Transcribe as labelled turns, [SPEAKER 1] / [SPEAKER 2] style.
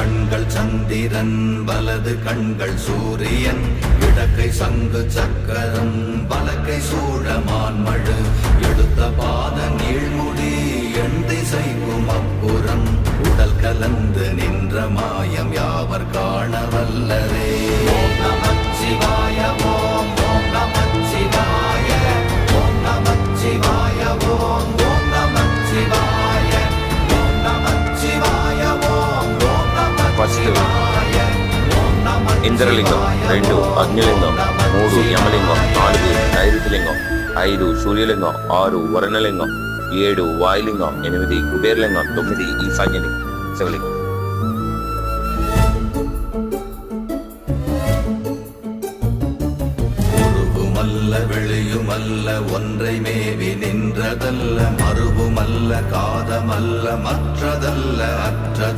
[SPEAKER 1] கண்கள் சந்திரன் வலது கண்கள் சூரியன் இடக்கை சங்கு சக்கரம் வலக்கை சூழமான்மழு எடுத்த பாத நீழ்முடி எண் திசைக்கும் அப்புறம் உடல் கலந்து நின்ற மாயம் யாவர் காண வல்லரே. ஓம் நமச்சிவாய ஓம் ஓம் நமச்சிவாய ஓம் நமச்சிவாய ஓம் ஓம் நமச்சிவாய ஓம் நமச்சிவாய ஓம் ஓம் நமச்சிவாய.
[SPEAKER 2] ఇంద్రలింగం, 2 అగ్నిలింగం, 3 యమలింగం, 4 నైరుతిలింగం, 5 సూర్యలింగం, 6 వరుణలింగం, 7 వాయులింగం, 8 కుబేరలింగం, 9 ఈశాన్యలింగం శివలింగం.
[SPEAKER 1] உருவுமல்ல வெளியுமல்ல ஒன்றை மேவி நின்றதல்ல மறுவுமல்ல காதமல்ல மற்றதல்ல அற்றதல்ல